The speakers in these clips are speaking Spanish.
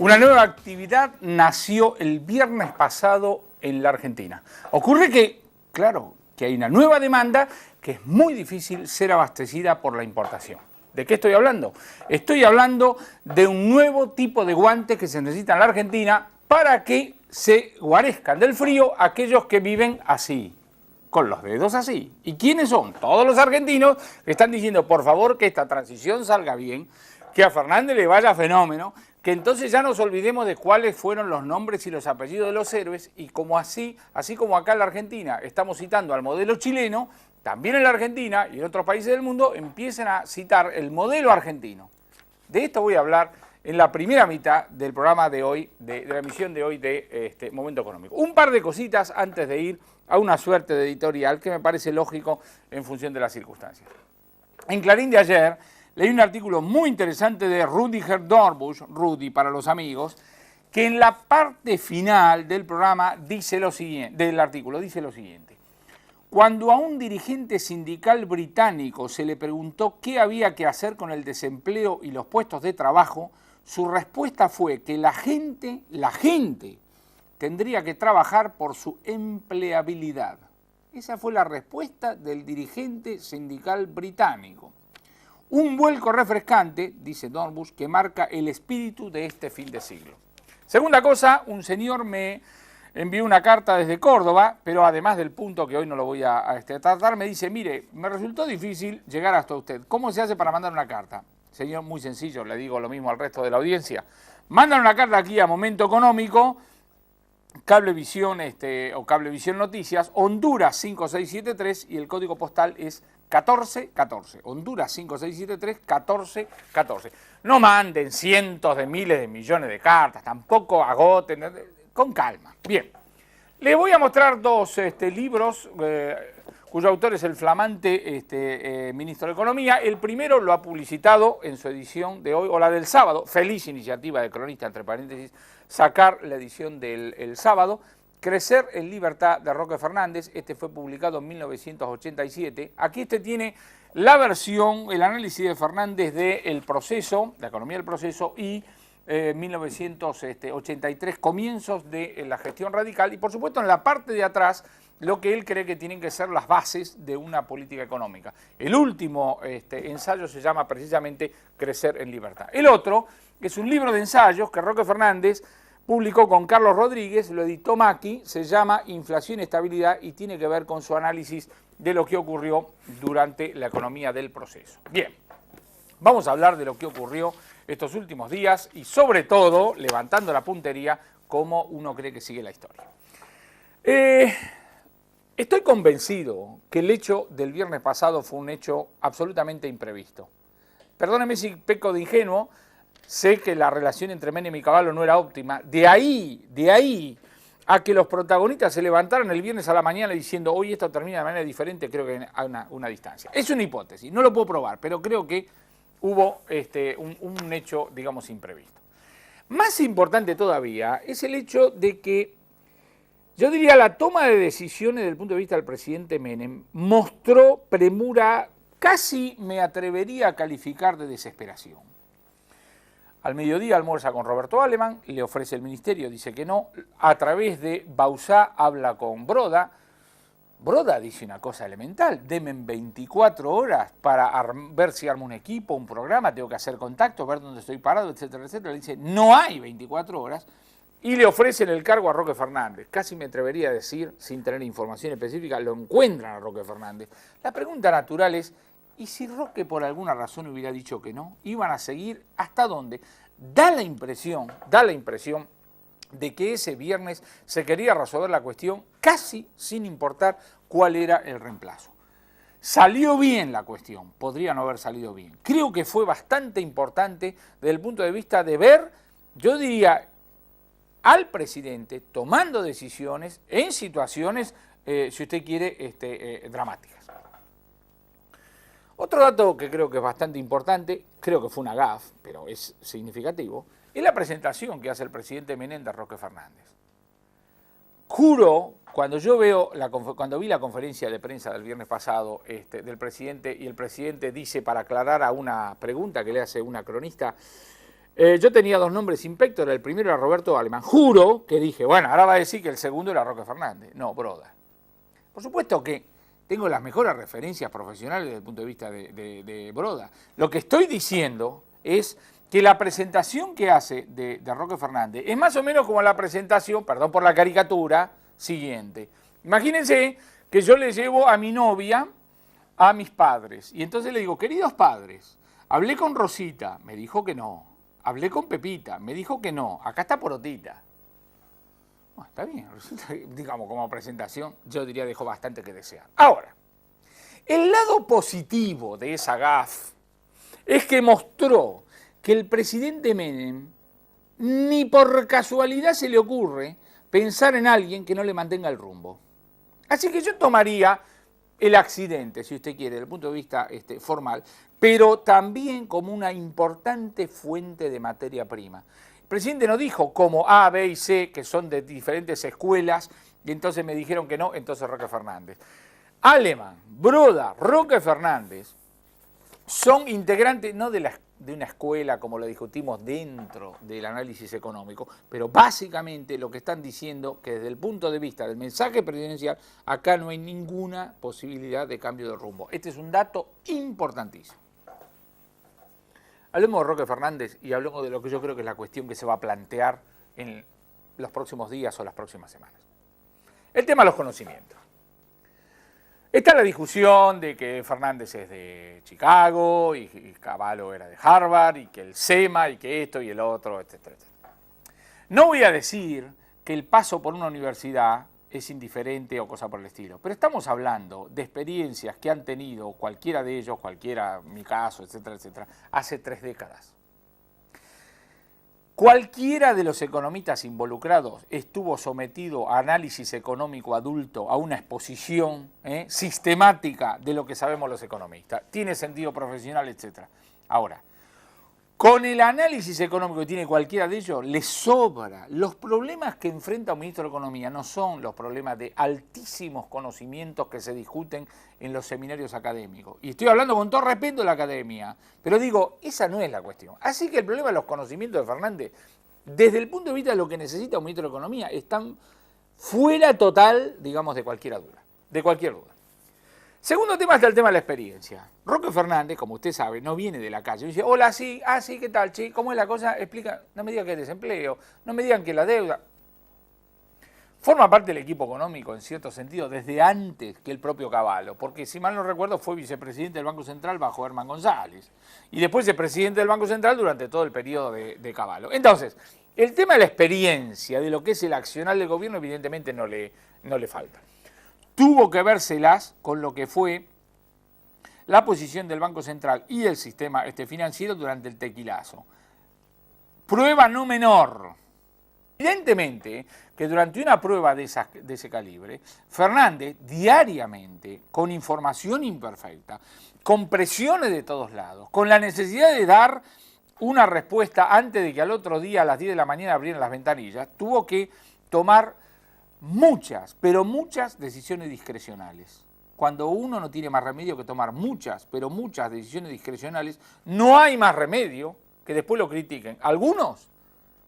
Una nueva actividad nació el viernes pasado en la Argentina. Ocurre que, claro, que hay una nueva demanda que es muy difícil ser abastecida por la importación. ¿De qué estoy hablando? Estoy hablando de un nuevo tipo de guantes que se necesita en la Argentina para que se guarezcan del frío aquellos que viven así, con los dedos así. ¿Y quiénes son? Todos los argentinos que están diciendo, por favor, que esta transición salga bien, que a Fernández le vaya fenómeno, que entonces ya nos olvidemos de cuáles fueron los nombres y los apellidos de los héroes, y como así como acá en la Argentina estamos citando al modelo chileno, también en la Argentina y en otros países del mundo empiecen a citar el modelo argentino. De esto voy a hablar en la primera mitad del programa de hoy, de la emisión de hoy de Momento Económico. Un par de cositas antes de ir a una suerte de editorial que me parece lógico en función de las circunstancias. En Clarín de ayer leí un artículo muy interesante de Rüdiger Dornbusch, Rudy para los amigos, que en la parte final del programa dice lo siguiente, del artículo dice lo siguiente. Cuando a un dirigente sindical británico se le preguntó qué había que hacer con el desempleo y los puestos de trabajo, su respuesta fue que la gente tendría que trabajar por su empleabilidad. Esa fue la respuesta del dirigente sindical británico. Un vuelco refrescante, dice Dornbusch, que marca el espíritu de este fin de siglo. Segunda cosa, un señor me envió una carta desde Córdoba, pero además del punto que hoy no lo voy a tratar, me dice, mire, me resultó difícil llegar hasta usted. ¿Cómo se hace para mandar una carta? Señor, muy sencillo, le digo lo mismo al resto de la audiencia. Mandan una carta aquí a Momento Económico, Cablevisión o Cablevisión Noticias, Honduras 5673 y el código postal es 1414. Honduras 5673 1414. No manden cientos de miles de millones de cartas, tampoco agoten, con calma. Bien, les voy a mostrar dos libros cuyo autor es el flamante ministro de Economía. El primero lo ha publicitado en su edición de hoy, o la del sábado, feliz iniciativa de cronista, entre paréntesis, sacar la edición del sábado, Crecer en Libertad de Roque Fernández. Este fue publicado en 1987. Aquí tiene la versión, el análisis de Fernández del proceso, la economía del proceso y 1983, comienzos de la gestión radical, y por supuesto en la parte de atrás lo que él cree que tienen que ser las bases de una política económica. El último ensayo se llama precisamente Crecer en Libertad. El otro es un libro de ensayos que Roque Fernández publicó con Carlos Rodríguez, lo editó Macchi, se llama Inflación y Estabilidad y tiene que ver con su análisis de lo que ocurrió durante la economía del proceso. Bien, vamos a hablar de lo que ocurrió estos últimos días y sobre todo, levantando la puntería, cómo uno cree que sigue la historia. Estoy convencido que el hecho del viernes pasado fue un hecho absolutamente imprevisto. Perdóneme si peco de ingenuo, sé que la relación entre Menem y Cavallo no era óptima. De ahí a que los protagonistas se levantaran el viernes a la mañana diciendo hoy esto termina de manera diferente, creo que hay una distancia. Es una hipótesis, no lo puedo probar, pero creo que hubo un hecho, digamos, imprevisto. Más importante todavía es el hecho de que, yo diría, la toma de decisiones desde el punto de vista del presidente Menem mostró premura, casi me atrevería a calificar de desesperación. Al mediodía almuerza con Roberto Aleman, le ofrece el ministerio, dice que no, a través de Bauzá habla con Broda. Broda dice una cosa elemental, denme 24 horas para ver si armo un equipo, un programa, tengo que hacer contactos, ver dónde estoy parado, etcétera, etcétera. Le dice, no hay 24 horas, y le ofrecen el cargo a Roque Fernández. Casi me atrevería a decir, sin tener información específica, lo encuentran a Roque Fernández. La pregunta natural es, ¿y si Roque por alguna razón hubiera dicho que no? ¿Iban a seguir hasta dónde? Da la impresión de que ese viernes se quería resolver la cuestión casi sin importar cuál era el reemplazo. Salió bien la cuestión, podría no haber salido bien. Creo que fue bastante importante desde el punto de vista de ver, yo diría, al presidente tomando decisiones en situaciones, si usted quiere, dramáticas. Otro dato que creo que es bastante importante, creo que fue una gaffe, pero es significativo, es la presentación que hace el presidente Menem de Roque Fernández. Juro, cuando vi la conferencia de prensa del viernes pasado del presidente, y el presidente dice, para aclarar a una pregunta que le hace una cronista, Yo tenía dos nombres inspector, el primero era Roberto Alemán. Juro que dije, bueno, ahora va a decir que el segundo era Roque Fernández. No, Broda. Por supuesto que tengo las mejores referencias profesionales desde el punto de vista de Broda. Lo que estoy diciendo es que la presentación que hace de Roque Fernández es más o menos como la presentación, perdón por la caricatura, siguiente. Imagínense que yo le llevo a mi novia a mis padres y entonces le digo, queridos padres, hablé con Rosita, me dijo que no. Hablé con Pepita, me dijo que no, acá está Porotita. Bueno, está bien, resulta, digamos, como presentación, yo diría dejó bastante que desear. Ahora, el lado positivo de esa gaffe es que mostró que el presidente Menem ni por casualidad se le ocurre pensar en alguien que no le mantenga el rumbo. Así que yo tomaría el accidente, si usted quiere, desde el punto de vista formal, pero también como una importante fuente de materia prima. El presidente no dijo como A, B y C, que son de diferentes escuelas, y entonces me dijeron que no, entonces Roque Fernández. Alemán, Broda, Roque Fernández son integrantes no de una escuela como lo discutimos dentro del análisis económico, pero básicamente lo que están diciendo que desde el punto de vista del mensaje presidencial acá no hay ninguna posibilidad de cambio de rumbo. Este es un dato importantísimo. Hablemos de Roque Fernández y hablemos de lo que yo creo que es la cuestión que se va a plantear en los próximos días o las próximas semanas. El tema de los conocimientos. Está la discusión de que Fernández es de Chicago y Cavallo era de Harvard y que el SEMA y que esto y el otro, etcétera, etcétera. No voy a decir que el paso por una universidad es indiferente o cosa por el estilo, pero estamos hablando de experiencias que han tenido cualquiera de ellos, cualquiera, mi caso, etcétera, etcétera, hace 3 décadas. Cualquiera de los economistas involucrados estuvo sometido a análisis económico adulto, a una exposición sistemática de lo que sabemos los economistas. Tiene sentido profesional, etc. Ahora, con el análisis económico que tiene cualquiera de ellos, le sobra. Los problemas que enfrenta un ministro de Economía no son los problemas de altísimos conocimientos que se discuten en los seminarios académicos. Y estoy hablando con todo respeto de la academia, pero digo, esa no es la cuestión. Así que el problema de los conocimientos de Fernández, desde el punto de vista de lo que necesita un ministro de Economía, están fuera total, digamos, de cualquier duda. De cualquier duda. Segundo tema está el tema de la experiencia. Roque Fernández, como usted sabe, no viene de la calle. Dice, hola, sí, sí, ¿qué tal, che? ¿Cómo es la cosa? Explica, no me digan que es desempleo, no me digan que la deuda. Forma parte del equipo económico, en cierto sentido, desde antes que el propio Cavallo, porque si mal no recuerdo fue vicepresidente del Banco Central bajo Herman González, y después es presidente del Banco Central durante todo el periodo de Cavallo. Entonces, el tema de la experiencia, de lo que es el accionar del gobierno, evidentemente no le falta. Tuvo que vérselas con lo que fue la posición del Banco Central y el sistema financiero durante el tequilazo. Prueba no menor. Evidentemente que durante una prueba de ese calibre, Fernández diariamente, con información imperfecta, con presiones de todos lados, con la necesidad de dar una respuesta antes de que al otro día a las 10 de la mañana abrieran las ventanillas, tuvo que tomar muchas, pero muchas decisiones discrecionales. Cuando uno no tiene más remedio que tomar muchas, pero muchas decisiones discrecionales, no hay más remedio que después lo critiquen. Algunos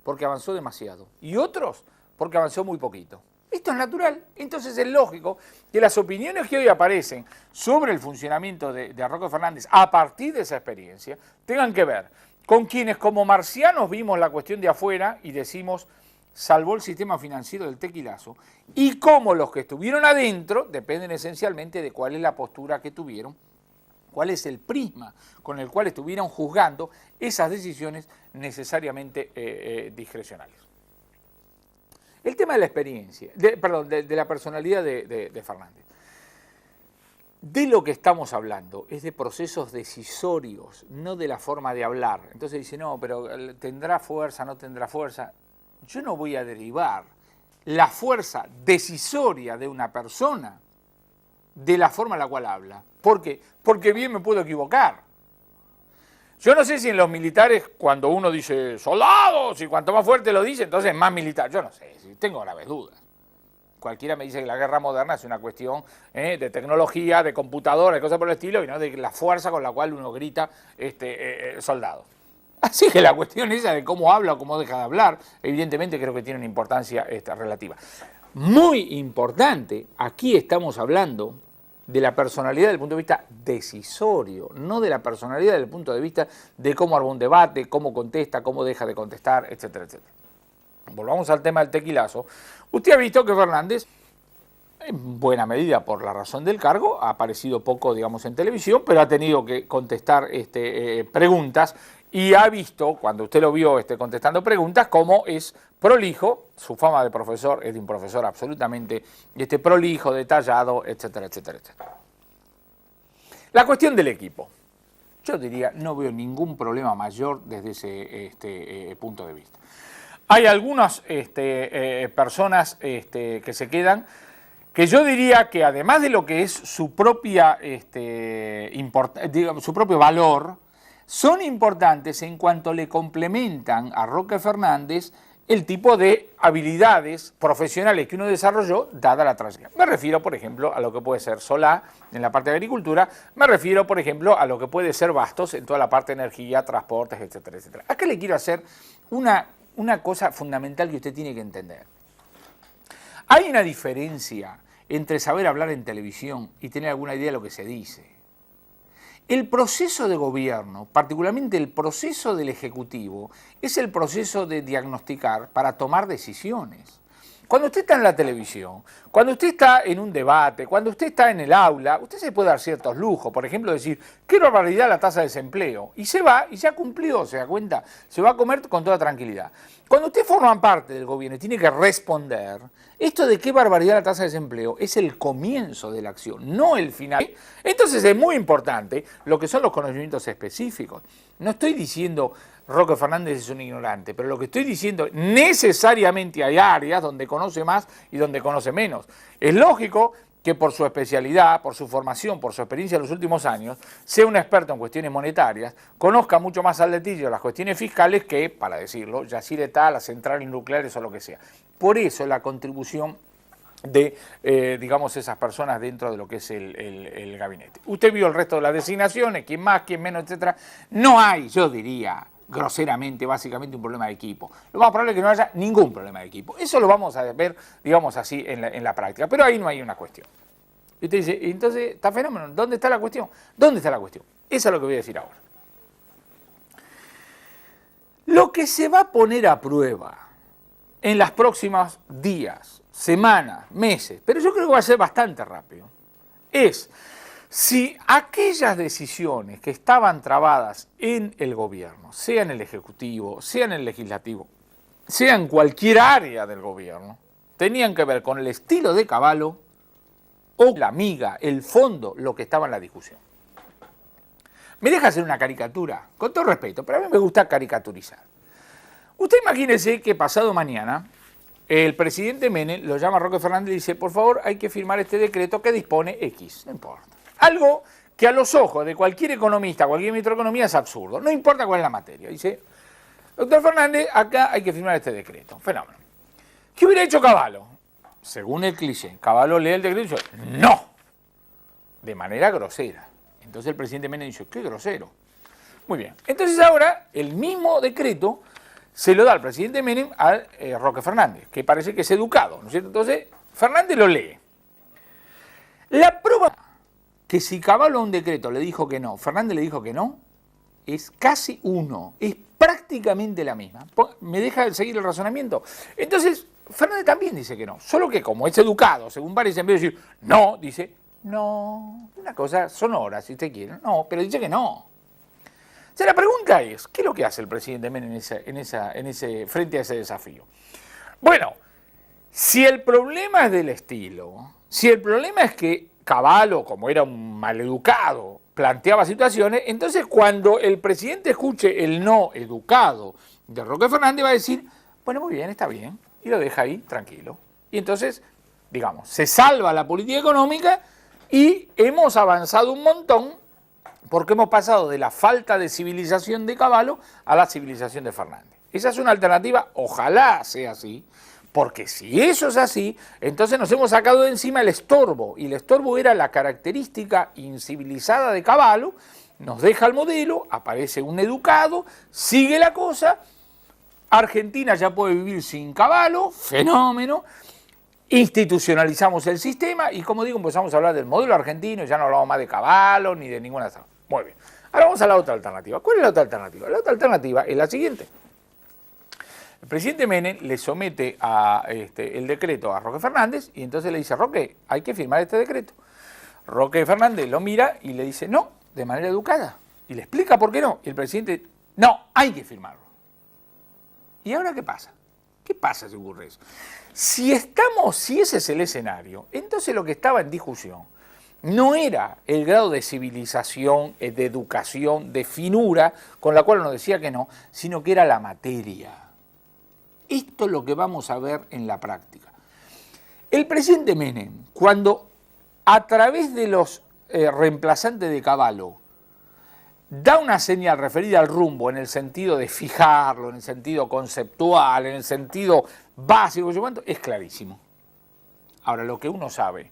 porque avanzó demasiado y otros porque avanzó muy poquito. Esto es natural, entonces es lógico que las opiniones que hoy aparecen sobre el funcionamiento de Roque Fernández a partir de esa experiencia tengan que ver con quienes como marcianos vimos la cuestión de afuera y decimos salvó el sistema financiero del tequilazo, y cómo los que estuvieron adentro dependen esencialmente de cuál es la postura que tuvieron, cuál es el prisma con el cual estuvieron juzgando esas decisiones necesariamente discrecionales. El tema de la experiencia, de la personalidad de Fernández. De lo que estamos hablando es de procesos decisorios, no de la forma de hablar. Entonces dice, no, pero ¿tendrá fuerza, no tendrá fuerza? Yo no voy a derivar la fuerza decisoria de una persona de la forma en la cual habla. ¿Por qué? Porque bien me puedo equivocar. Yo no sé si en los militares, cuando uno dice soldados, y cuanto más fuerte lo dice, entonces más militar. Yo no sé, tengo graves dudas. Cualquiera me dice que la guerra moderna es una cuestión de tecnología, de computadora, de cosas por el estilo, y no de la fuerza con la cual uno grita soldados. Así que la cuestión esa de cómo habla o cómo deja de hablar, evidentemente creo que tiene una importancia relativa. Muy importante, aquí estamos hablando de la personalidad desde el punto de vista decisorio, no de la personalidad desde el punto de vista de cómo arma un debate, cómo contesta, cómo deja de contestar, etcétera, etcétera. Volvamos al tema del tequilazo. Usted ha visto que Fernández, en buena medida por la razón del cargo, ha aparecido poco, digamos, en televisión, pero ha tenido que contestar preguntas y ha visto, cuando usted lo vio contestando preguntas, cómo es prolijo. Su fama de profesor es de un profesor absolutamente prolijo, detallado, etcétera, etcétera, etcétera. La cuestión del equipo. Yo diría, no veo ningún problema mayor desde ese punto de vista. Hay algunas personas que se quedan, que yo diría que además de lo que es su propia, su propio valor, son importantes en cuanto le complementan a Roque Fernández el tipo de habilidades profesionales que uno desarrolló dada la trayectoria. Me refiero, por ejemplo, a lo que puede ser Solá en la parte de agricultura, me refiero, por ejemplo, a lo que puede ser Bastos en toda la parte de energía, transportes, etcétera, etcétera. Acá le quiero hacer una cosa fundamental que usted tiene que entender. Hay una diferencia entre saber hablar en televisión y tener alguna idea de lo que se dice. El proceso de gobierno, particularmente el proceso del Ejecutivo, es el proceso de diagnosticar para tomar decisiones. Cuando usted está en la televisión, cuando usted está en un debate, cuando usted está en el aula, usted se puede dar ciertos lujos. Por ejemplo, decir, qué barbaridad la tasa de desempleo. Y se va, y ya cumplió, ¿se da cuenta? Se va a comer con toda tranquilidad. Cuando usted forma parte del gobierno y tiene que responder, esto de qué barbaridad la tasa de desempleo es el comienzo de la acción, no el final. Entonces es muy importante lo que son los conocimientos específicos. No estoy diciendo Roque Fernández es un ignorante, pero lo que estoy diciendo, necesariamente hay áreas donde conoce más y donde conoce menos. Es lógico que por su especialidad, por su formación, por su experiencia en los últimos años, sea un experto en cuestiones monetarias, conozca mucho más al detalle las cuestiones fiscales que, para decirlo, Yacyretá, las centrales nucleares o lo que sea. Por eso la contribución de, digamos, esas personas dentro de lo que es el gabinete. Usted vio el resto de las designaciones, quién más, quién menos, etcétera. No hay, yo diría, groseramente, básicamente un problema de equipo. Lo más probable es que no haya ningún problema de equipo. Eso lo vamos a ver, digamos así, en la práctica. Pero ahí no hay una cuestión. Y usted dice, entonces, está fenómeno, ¿dónde está la cuestión? ¿Dónde está la cuestión? Eso es lo que voy a decir ahora. Lo que se va a poner a prueba en los próximos días, semanas, meses, pero yo creo que va a ser bastante rápido, es si aquellas decisiones que estaban trabadas en el gobierno, sea en el Ejecutivo, sea en el Legislativo, sea en cualquier área del gobierno, tenían que ver con el estilo de Cavallo o la miga, el fondo, lo que estaba en la discusión. Me deja hacer una caricatura, con todo respeto, pero a mí me gusta caricaturizar. Usted imagínese que pasado mañana el presidente Menem lo llama a Roque Fernández y dice, por favor, hay que firmar este decreto que dispone X, no importa. Algo que a los ojos de cualquier economista, cualquier ministro de Economía es absurdo, no importa cuál es la materia. Dice, doctor Fernández, acá hay que firmar este decreto. Fenómeno. ¿Qué hubiera hecho Cavallo? Según el cliché, Cavallo lee el decreto y dice, no, de manera grosera. Entonces el presidente Menem dice, qué grosero. Muy bien. Entonces ahora el mismo decreto se lo da al presidente Menem a Roque Fernández, que parece que es educado, ¿no es cierto? Entonces Fernández lo lee. La prueba que si Cavallo a un decreto le dijo que no, Fernández le dijo que no, es casi uno, es prácticamente la misma. ¿Me deja seguir el razonamiento? Entonces, Fernández también dice que no, solo que como es educado, según varios, en vez de decir no, dice no, una cosa sonora, si usted quiere, no, pero dice que no. O sea, la pregunta es, ¿qué es lo que hace el presidente Menem frente a ese desafío? Bueno, si el problema es del estilo, si el problema es que Cavallo, como era un maleducado, planteaba situaciones, entonces cuando el presidente escuche el no educado de Roque Fernández va a decir, bueno, muy bien, está bien, y lo deja ahí tranquilo. Y entonces, digamos, se salva la política económica y hemos avanzado un montón porque hemos pasado de la falta de civilización de Cavallo a la civilización de Fernández. Esa es una alternativa, ojalá sea así, porque si eso es así, entonces nos hemos sacado de encima el estorbo, y el estorbo era la característica incivilizada de Cavallo, nos deja el modelo, aparece un educado, sigue la cosa, Argentina ya puede vivir sin Cavallo, fenómeno, institucionalizamos el sistema y, como digo, empezamos a hablar del modelo argentino y ya no hablamos más de Cavallo ni de ninguna de esas. Muy bien. Ahora vamos a la otra alternativa. ¿Cuál es la otra alternativa? La otra alternativa es la siguiente. El presidente Menem le somete el decreto a Roque Fernández y entonces le dice: Roque, hay que firmar este decreto. Roque Fernández lo mira y le dice: no, de manera educada. Y le explica por qué no. Y el presidente: no, hay que firmarlo. ¿Y ahora qué pasa? ¿Qué pasa si ocurre eso? Si ese es el escenario, entonces lo que estaba en discusión no era el grado de civilización, de educación, de finura, con la cual uno decía que no, sino que era la materia. Esto es lo que vamos a ver en la práctica. El presidente Menem, cuando a través de los reemplazantes de Cavallo da una señal referida al rumbo en el sentido de fijarlo, en el sentido conceptual, en el sentido básico, es clarísimo. Ahora, lo que uno sabe,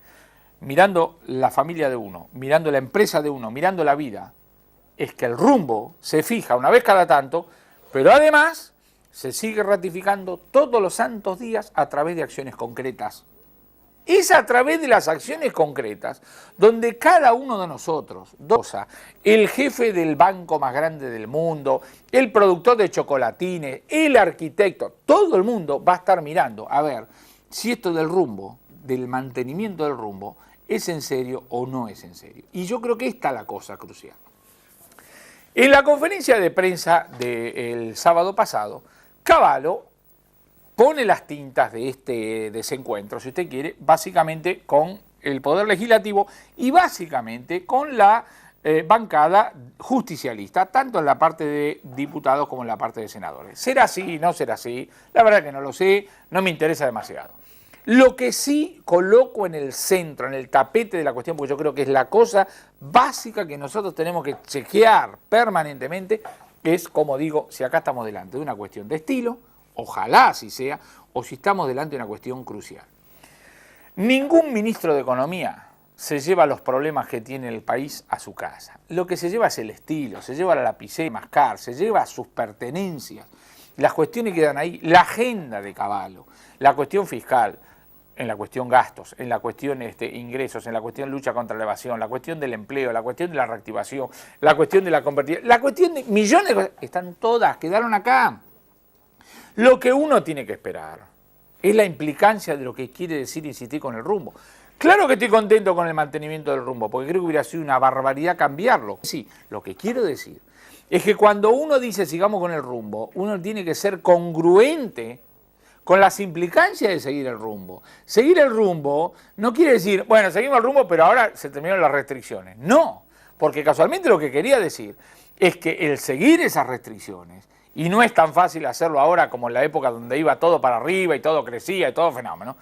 mirando la familia de uno, mirando la empresa de uno, mirando la vida, es que el rumbo se fija una vez cada tanto, pero además se sigue ratificando todos los santos días a través de acciones concretas. Es a través de las acciones concretas donde cada uno de nosotros, el jefe del banco más grande del mundo, el productor de chocolatines, el arquitecto, todo el mundo va a estar mirando a ver si esto del rumbo, del mantenimiento del rumbo, es en serio o no es en serio. Y yo creo que esta es la cosa crucial. En la conferencia de prensa del sábado pasado, Cavallo pone las tintas de este desencuentro, si usted quiere, básicamente con el Poder Legislativo y básicamente con la bancada justicialista, tanto en la parte de diputados como en la parte de senadores. ¿Será así? ¿No será así? La verdad que no lo sé, no me interesa demasiado. Lo que sí coloco en el centro, en el tapete de la cuestión, porque yo creo que es la cosa básica que nosotros tenemos que chequear permanentemente, es, como digo, si acá estamos delante de una cuestión de estilo, ojalá así sea, o si estamos delante de una cuestión crucial. Ningún ministro de Economía se lleva los problemas que tiene el país a su casa. Lo que se lleva es el estilo, se lleva la lapicera, mascar, se lleva sus pertenencias, las cuestiones que dan ahí, la agenda de Cavallo, la cuestión fiscal, en la cuestión gastos, en la cuestión ingresos, en la cuestión lucha contra la evasión, la cuestión del empleo, la cuestión de la reactivación, la cuestión de la convertibilidad, la cuestión de millones de cosas, están todas, quedaron acá. Lo que uno tiene que esperar es la implicancia de lo que quiere decir insistir con el rumbo. Claro que estoy contento con el mantenimiento del rumbo, porque creo que hubiera sido una barbaridad cambiarlo. Sí, lo que quiero decir es que cuando uno dice sigamos con el rumbo, uno tiene que ser congruente con las implicancias de seguir el rumbo. Seguir el rumbo no quiere decir, bueno, seguimos el rumbo, pero ahora se terminaron las restricciones. No, porque casualmente lo que quería decir es que el seguir esas restricciones, y no es tan fácil hacerlo ahora como en la época donde iba todo para arriba y todo crecía y todo fenómeno,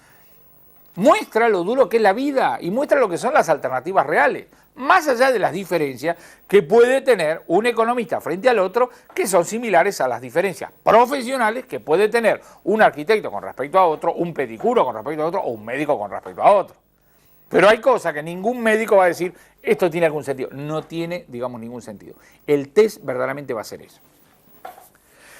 muestra lo duro que es la vida y muestra lo que son las alternativas reales, más allá de las diferencias que puede tener un economista frente al otro, que son similares a las diferencias profesionales que puede tener un arquitecto con respecto a otro, un pedicuro con respecto a otro o un médico con respecto a otro. Pero hay cosas que ningún médico va a decir, esto tiene algún sentido. No tiene, digamos, ningún sentido. El test verdaderamente va a ser eso.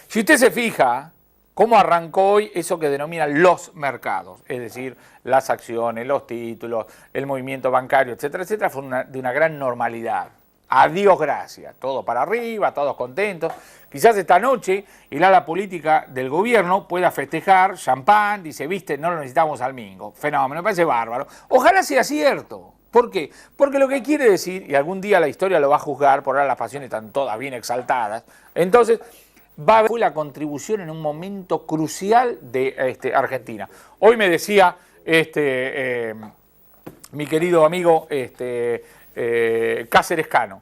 Si usted se fija cómo arrancó hoy eso que denominan los mercados, es decir, las acciones, los títulos, el movimiento bancario, etcétera, etcétera, fue de una gran normalidad. Adiós, gracias. Todo para arriba, todos contentos. Quizás esta noche el ala política del gobierno pueda festejar, champán, dice, viste, no lo necesitamos al mingo. Fenómeno, me parece bárbaro. Ojalá sea cierto. ¿Por qué? Porque lo que quiere decir, y algún día la historia lo va a juzgar, por ahora las pasiones están todas bien exaltadas, entonces va a haber la contribución en un momento crucial de Argentina. Hoy me decía mi querido amigo Cáceres Cano,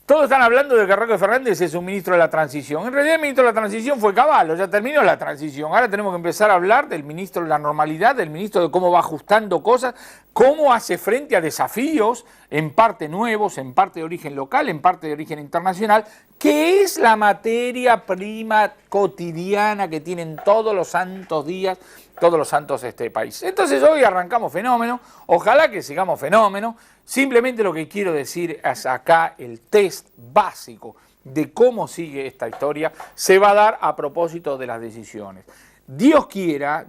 todos están hablando de que Roque Fernández es un ministro de la transición. En realidad el ministro de la transición fue Cavallo, ya terminó la transición. Ahora tenemos que empezar a hablar del ministro de la normalidad, del ministro de cómo va ajustando cosas, cómo hace frente a desafíos en parte nuevos, en parte de origen local, en parte de origen internacional, que es la materia prima cotidiana que tienen todos los santos días, todos los santos países. Entonces hoy arrancamos fenómeno, ojalá que sigamos fenómeno. Simplemente lo que quiero decir es acá el test básico de cómo sigue esta historia se va a dar a propósito de las decisiones. Dios quiera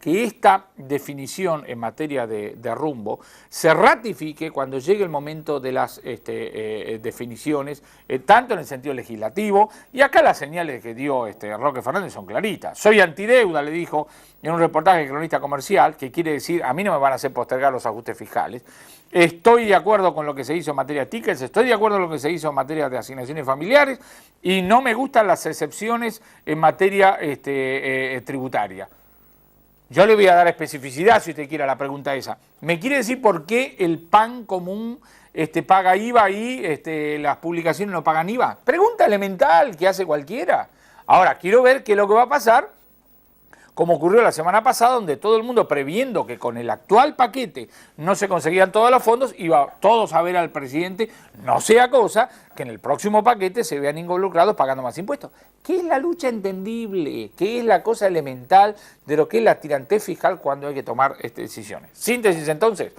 que esta definición en materia de rumbo se ratifique cuando llegue el momento de las definiciones, tanto en el sentido legislativo, y acá las señales que dio Roque Fernández son claritas. Soy antideuda, le dijo en un reportaje de Cronista Comercial, que quiere decir, a mí no me van a hacer postergar los ajustes fiscales. Estoy de acuerdo con lo que se hizo en materia de tickets, estoy de acuerdo con lo que se hizo en materia de asignaciones familiares, y no me gustan las excepciones en materia tributaria. Yo le voy a dar especificidad si usted quiere a la pregunta esa. ¿Me quiere decir por qué el PAN común paga IVA y las publicaciones no pagan IVA? Pregunta elemental que hace cualquiera. Ahora, quiero ver qué es lo que va a pasar, como ocurrió la semana pasada, donde todo el mundo, previendo que con el actual paquete no se conseguían todos los fondos, iba todos a ver al presidente, no sea cosa que en el próximo paquete se vean involucrados pagando más impuestos. ¿Qué es la lucha entendible? ¿Qué es la cosa elemental de lo que es la tirantez fiscal cuando hay que tomar decisiones? Síntesis entonces.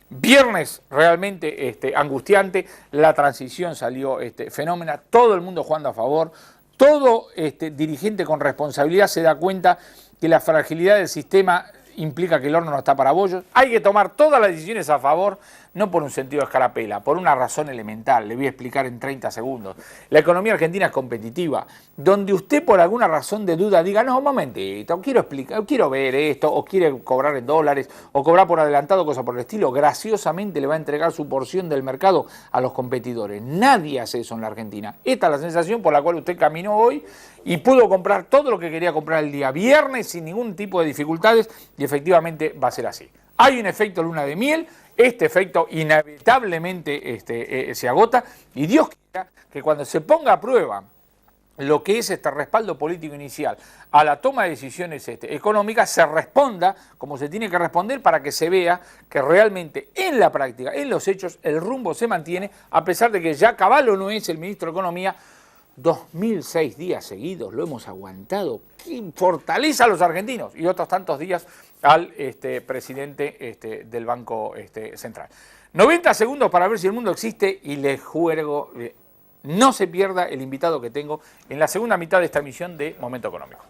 Viernes realmente angustiante, la transición salió fenómena, todo el mundo jugando a favor, todo dirigente con responsabilidad se da cuenta que la fragilidad del sistema implica que el horno no está para bollos. Hay que tomar todas las decisiones a favor, no por un sentido de escarapela, por una razón elemental. Le voy a explicar en 30 segundos. La economía argentina es competitiva. Donde usted por alguna razón de duda diga, no, un momentito, quiero explicar, quiero ver esto, o quiere cobrar en dólares, o cobrar por adelantado, cosa por el estilo, graciosamente le va a entregar su porción del mercado a los competidores. Nadie hace eso en la Argentina. Esta es la sensación por la cual usted caminó hoy y pudo comprar todo lo que quería comprar el día viernes sin ningún tipo de dificultades, y efectivamente va a ser así. Hay un efecto luna de miel, este efecto inevitablemente se agota, y Dios quiera que cuando se ponga a prueba lo que es este respaldo político inicial a la toma de decisiones económicas, se responda como se tiene que responder para que se vea que realmente en la práctica, en los hechos, el rumbo se mantiene, a pesar de que ya Caballo no es el ministro de Economía. 2006 días seguidos lo hemos aguantado. ¡Qué fortaleza a los argentinos! Y otros tantos días al presidente del Banco Central. 90 segundos para ver si el mundo existe, y les juego, no se pierda el invitado que tengo en la segunda mitad de esta emisión de Momento Económico.